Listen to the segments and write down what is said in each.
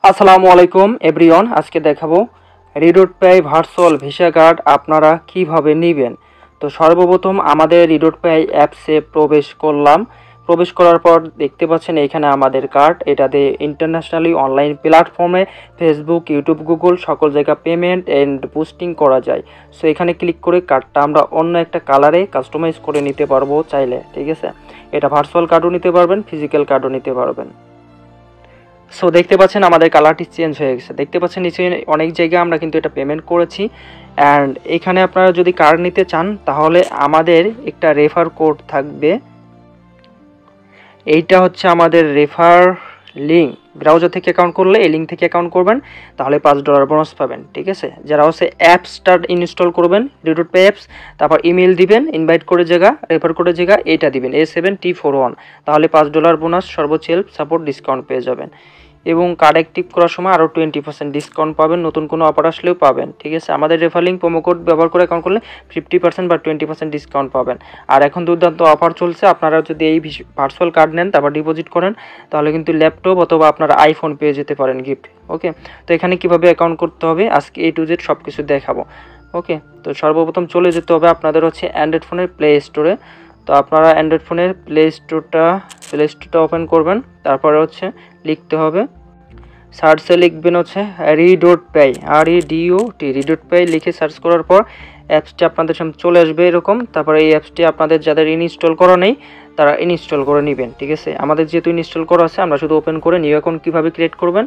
আসসালামু আলাইকুম এভরিওয়ান। আজকে দেখাবো রিডট পে ভার্চুয়াল ভিসা কার্ড আপনারা কিভাবে নেবেন। তো সর্বপ্রথম আমাদের রিডট পে অ্যাপসে প্রবেশ করার পর দেখতে পাচ্ছেন এখানে আমাদের কার্ড। এটাতে ইন্টারন্যাশনালি অনলাইন প্ল্যাটফর্মে ফেসবুক, ইউটিউব, গুগল সকল জায়গায় পেমেন্ট এন্ড পোস্টিং করা যায়। সো এখানে ক্লিক করে কার্ডটা আমরা অন্য একটা কালারে কাস্টমাইজ করে নিতে পারবো চাইলে, ঠিক আছে। এটা ভার্চুয়াল কার্ডও নিতে পারবেন, ফিজিক্যাল কার্ডও নিতে পারবেন। সো দেখতে পাচ্ছেন আমাদের কালারটি চেঞ্জ হয়ে গেছে। দেখতে পাচ্ছেন নিচে অনেক জায়গায় আমরা কিন্তু এটা পেমেন্ট করেছি। অ্যান্ড এখানে আপনারা যদি কার্ড নিতে চান তাহলে আমাদের একটা রেফার কোড থাকবে। এইটা হচ্ছে আমাদের রেফার লিঙ্ক। ব্রাউজার থেকে অ্যাকাউন্ট করলে এই লিঙ্ক থেকে অ্যাকাউন্ট করবেন, তাহলে $5 বোনাস পাবেন, ঠিক আছে। যারা হচ্ছে অ্যাপসটা ইনস্টল করবেন রিডট পে অ্যাপস, তারপর ইমেল দিবেন, ইনভাইট করে জায়গা, রেফার করে জায়গা এটা দিবেন A7T41, তাহলে $5 বোনাস সর্বোচ্চ হেল্প সাপোর্ট ডিসকাউন্ট পেয়ে যাবেন। এবং কার্ড অ্যাক্টিভ করার সময় আরও 20% ডিসকাউন্ট পাবেন, নতুন কোনো অফার আসলেও পাবেন, ঠিক আছে। আমাদের রেফার লিঙ্ক প্রোমো কোড ব্যবহার করে অ্যাকাউন্ট করলে 50% বা 20% ডিসকাউন্ট পাবেন। আর এখন দুর্দান্ত অফার চলছে, আপনারা যদি এই ভার্চুয়াল কার্ড নেন তারপর ডিপোজিট করেন তাহলে কিন্তু ল্যাপটপ অথবা আপনারা আইফোন পেয়ে যেতে পারেন গিফট, ওকে। তো এখানে কিভাবে অ্যাকাউন্ট করতে হবে আজকে A to Z সব কিছু দেখাবো, ওকে। তো সর্বপ্রথম চলে যেতে হবে আপনাদের হচ্ছে অ্যান্ড্রয়েড ফোনের প্লে স্টোরে। তো আপনারা অ্যান্ড্রয়েড ফোনের প্লে স্টোরটা ওপেন করবেন, তারপরে হচ্ছে লিখতে হবে সার্চে লিখবেন হচ্ছে রিডট পে, REDOT, রিডট পে লিখে সার্চ করার পর অ্যাপসটি আপনাদের সামনে চলে আসবে এরকম। তারপরে এই অ্যাপসটি আপনাদের যাদের ইনস্টল করা নেই তারা ইনস্টল করে নেবেন, ঠিক আছে। আমাদের যেহেতু ইনস্টল করা আছে আমরা শুধু ওপেন করে নিউ অ্যাকাউন্ট কীভাবে ক্রিয়েট করবেন,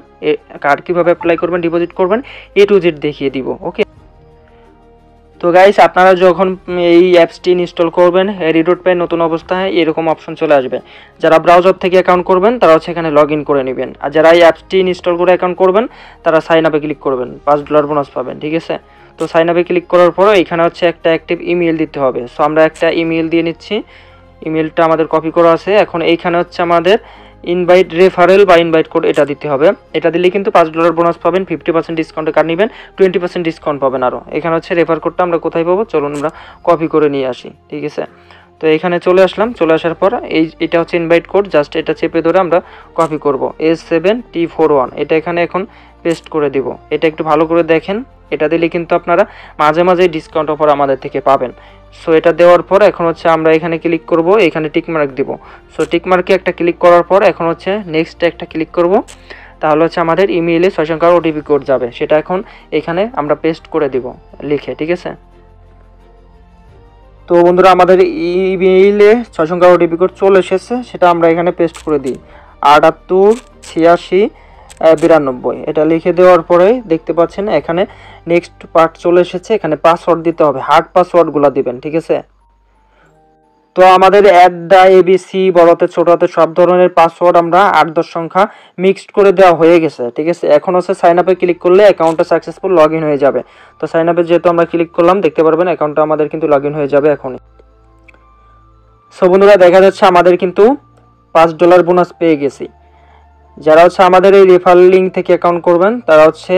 কার্ড কীভাবে অ্যাপ্লাই করবেন, ডিপোজিট করবেন, A to Z দেখিয়ে দিব, ওকে। তো গাইস, আপনারা যখন এই অ্যাপসটি ইনস্টল করবেন রিডট পে নতুন অবস্থায় এরকম অপশন চলে আসবে। যারা ব্রাউজার থেকে অ্যাকাউন্ট করবেন তারা হচ্ছে এখানে লগ ইন করে নেবেন, আর যারা এই অ্যাপসটি ইনস্টল করে অ্যাকাউন্ট করবেন তারা সাইন আপে ক্লিক করবেন, $5 বোনাস পাবেন, ঠিক আছে। তো সাইন আপে ক্লিক করার পরে এখানে হচ্ছে একটা অ্যাক্টিভ ইমেল দিতে হবে। সো আমরা একটা ইমেল দিয়ে নিচ্ছি, ইমেলটা আমাদের কপি করা আছে। এখন এইখানে হচ্ছে আমাদের ইনভাইট রেফারেল বা ইনভাইট কোড এটা দিতে হবে। এটা দিলে কিন্তু $5 বোনাস পাবেন, 50% ডিসকাউন্টে কার্ড নেবেন, 20% ডিসকাউন্ট পাবেন আরও। এখানে হচ্ছে রেফার কোডটা আমরা কোথায় পাবো, চলুন আমরা কপি করে নিয়ে আসি, ঠিক আছে। তো এখানে চলে আসলাম, চলে আসার পর এটা হচ্ছে ইনভাইট কোড, জাস্ট এটা চেপে ধরে আমরা কপি করব, A7T41, এটা এখানে এখন পেস্ট করে দিব। এটা একটু ভালো করে দেখেন, এটা দিলে কিন্তু আপনারা মাঝে মাঝে ডিসকাউন্ট অফার আমাদের থেকে পাবেন। সো এটা দেওয়ার পর এখন হচ্ছে আমরা এখানে ক্লিক করব, এখানে টিকমার্ক দিব। সো টিকমার্কে একটা ক্লিক করার পর এখন হচ্ছে নেক্সটে একটা ক্লিক করব, তাহলে হচ্ছে আমাদের ইমেইলে 6 সংখ্যার OTP কোড যাবে, সেটা এখন এখানে আমরা পেস্ট করে দিব লিখে, ঠিক আছে। তো বন্ধুরা, আমাদের ইমেইলে 6 সংখ্যার OTP কোড চলে এসেছে, সেটা আমরা এখানে পেস্ট করে দিই 788692, এটা লিখে দেওয়ার পরে দেখতে পাচ্ছেন এখানে নেক্সট পার্ট চলে এসেছে। এখানে পাসওয়ার্ড দিতে হবে, হার্ড পাসওয়ার্ডগুলো দিবেন, ঠিক আছে। তো আমাদের ABC বড়তে ছোটতে সব ধরনের পাসওয়ার্ড আমরা 8-10 সংখ্যা মিক্সড করে দেওয়া হয়ে গেছে, ঠিক আছে। এখন হচ্ছে সাইন আপে ক্লিক করলে অ্যাকাউন্টটা সাকসেসফুল লগ ইন হয়ে যাবে। তো সাইন আপে যেহেতু আমরা ক্লিক করলাম দেখতে পারবেন অ্যাকাউন্টটা আমাদের কিন্তু লগ ইন হয়ে যাবে এখনই। সো বন্ধুরা, দেখা যাচ্ছে আমাদের কিন্তু $5 বোনাস পেয়ে গেছি। যারা হচ্ছে আমাদের এই রেফারেল লিঙ্ক থেকে অ্যাকাউন্ট করবেন তারা হচ্ছে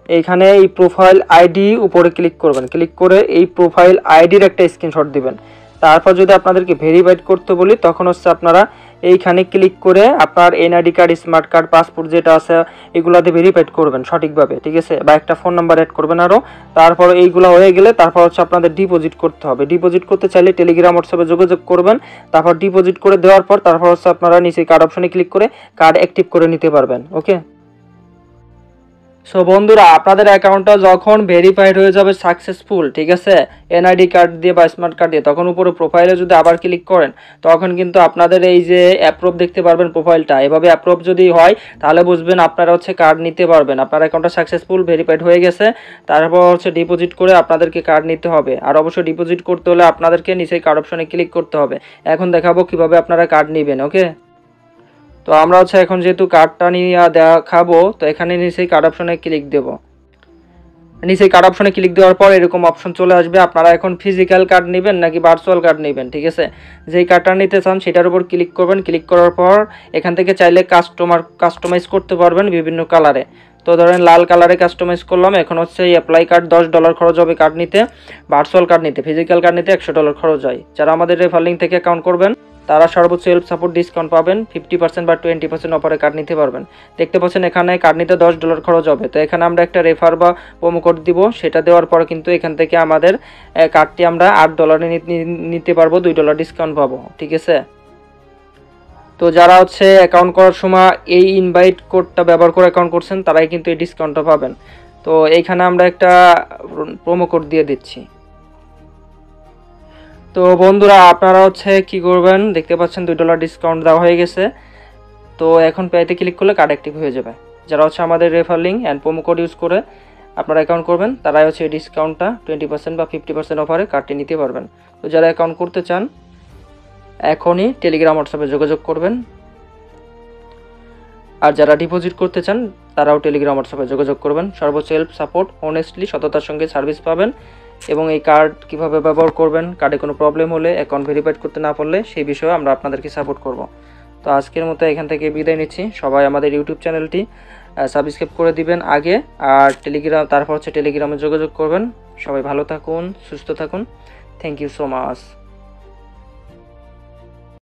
এইখানে এই প্রোফাইল আইডি উপরে ক্লিক করবেন, ক্লিক করে এই প্রোফাইল আইডির একটা স্ক্রিনশট দিবেন। তারপর যদি আপনাদেরকে ভেরিফাইড করতে বলি তখন হচ্ছে আপনারা এইখানে ক্লিক করে আপনার NID card, smart card, passport যেটা আছে এগুলাতে ভেরিফাইড করবেন সঠিকভাবে, ঠিক আছে। বা একটা ফোন নাম্বার অ্যাড করবেন আরও। তারপর এইগুলো হয়ে গেলে তারপর হচ্ছে আপনাদের ডিপোজিট করতে হবে। ডিপোজিট করতে চাইলে টেলিগ্রাম, হোয়াটসঅ্যাপে যোগাযোগ করবেন। তারপর ডিপোজিট করে দেওয়ার পর তারপর হচ্ছে আপনারা নিচে কার্ড অপশনে ক্লিক করে কার্ড অ্যাক্টিভ করে নিতে পারবেন, ওকে। সো বন্ধুরা, আপনাদের অ্যাকাউন্টটা যখন ভেরিফাইড হয়ে যাবে সাকসেসফুল, ঠিক আছে, NID কার্ড দিয়ে বা স্মার্ট কার্ড দিয়ে, তখন উপরে প্রোফাইলে যদি আবার ক্লিক করেন তখন কিন্তু আপনাদের এই যে অ্যাপ্রুভ দেখতে পারবেন প্রোফাইলটা। এভাবে অ্যাপ্রুভ যদি হয় তাহলে বুঝবেন আপনারা হচ্ছে কার্ড নিতে পারবেন, আপনার অ্যাকাউন্টটা সাকসেসফুল ভেরিফাইড হয়ে গেছে। তারপর হচ্ছে ডিপোজিট করে আপনাদেরকে কার্ড নিতে হবে। আর অবশ্যই ডিপোজিট করতে হলে আপনাদেরকে নিচে কার্ড অপশনে ক্লিক করতে হবে। এখন দেখাবো কিভাবে আপনারা কার্ড নেবেন, ওকে। তো আমরা হচ্ছে এখন যেহেতু কার্ডটা নিয়ে দেখাবো, তো এখানে নিচেই কার্ড অপশনে ক্লিক দেব। নিচেই কার্ড অপশনে ক্লিক দেওয়ার পর এরকম অপশন চলে আসবে, আপনারা এখন ফিজিক্যাল কার্ড নেবেন নাকি ভার্চুয়াল কার্ড নেবেন, ঠিক আছে। যেই কার্ডটা নিতে চান সেটার উপর ক্লিক করবেন। ক্লিক করার পর এখান থেকে চাইলে কাস্টমাইজ করতে পারবেন বিভিন্ন কালারে। তো ধরেন লাল কালারে কাস্টমাইজ করলাম। এখন হচ্ছে অ্যাপ্লাই কার্ড $10 খরচ হবে কার্ড নিতে, ভার্চুয়াল কার্ড নিতে, ফিজিক্যাল কার্ড নিতে $100 খরচ হয়। যারা আমাদের রেফার লিঙ্ক থেকে অ্যাকাউন্ট করবেন তারা সর্বোচ্চ হেল্প সাপোর্ট ডিসকাউন্ট পাবেন 50% বা 20% অফারে কার্ড নিতে পারবেন। দেখতে পাচ্ছেন এখানে কার্ড নিতে $10 খরচ হবে। তো এখানে আমরা একটা রেফার বা প্রোমো কোড দিব, সেটা দেওয়ার পর কিন্তু এখান থেকে আমাদের কার্ডটি আমরা $8 নিতে পারবো, $2 ডিসকাউন্ট পাবো। ঠিক আছে, তো যারা হচ্ছে অ্যাকাউন্ট করার সময় এই ইনভাইট কোডটা ব্যবহার করে অ্যাকাউন্ট করছেন তারাই কিন্তু এই ডিসকাউন্টটা পাবেন। তো এইখানে আমরা একটা প্রোমো কোড দিয়ে দিচ্ছি। তো বন্ধুরা আপনারা হচ্ছে কি করবেন, দেখতে পাচ্ছেন $2 ডিসকাউন্ট দেওয়া হয়ে গেছে। তো এখন পেতে ক্লিক করলে কার্ড অ্যাক্টিভ হয়ে যাবে। যারা হচ্ছে আমাদের refer link and promo code use করে আপনারা অ্যাকাউন্ট করবেন তারাই হচ্ছে এই ডিসকাউন্টটা 20% বা 50% অফারে কার্ডটি নিতে পারবেন। তো যারা অ্যাকাউন্ট করতে চান এখনই টেলিগ্রাম হোয়াটসঅ্যাপে যোগাযোগ করবেন, আর যারা ডিপোজিট করতে চান তারাও টেলিগ্রাম হোয়াটসঅ্যাপে যোগাযোগ করবেন। সর্বোচ্চ হেল্প সাপোর্ট অনেস্টলি সততার সঙ্গে সার্ভিস পাবেন। এবং এই কার্ড কিভাবে ব্যবহার করবেন, কার্ডে কোনো প্রবলেম হলে, অ্যাকাউন্ট ভেরিফাইড করতে না পারলে সেই বিষয়ে আমরা আপনাদেরকে সাপোর্ট করব। তো আজকের মতো এখান থেকে বিদায় নিচ্ছি। সবাই আমাদের ইউটিউব চ্যানেলটি সাবস্ক্রাইব করে দিবেন আগে, আর তারপর হচ্ছে টেলিগ্রামে যোগাযোগ করবেন। সবাই ভালো থাকুন, সুস্থ থাকুন। Thank you so much.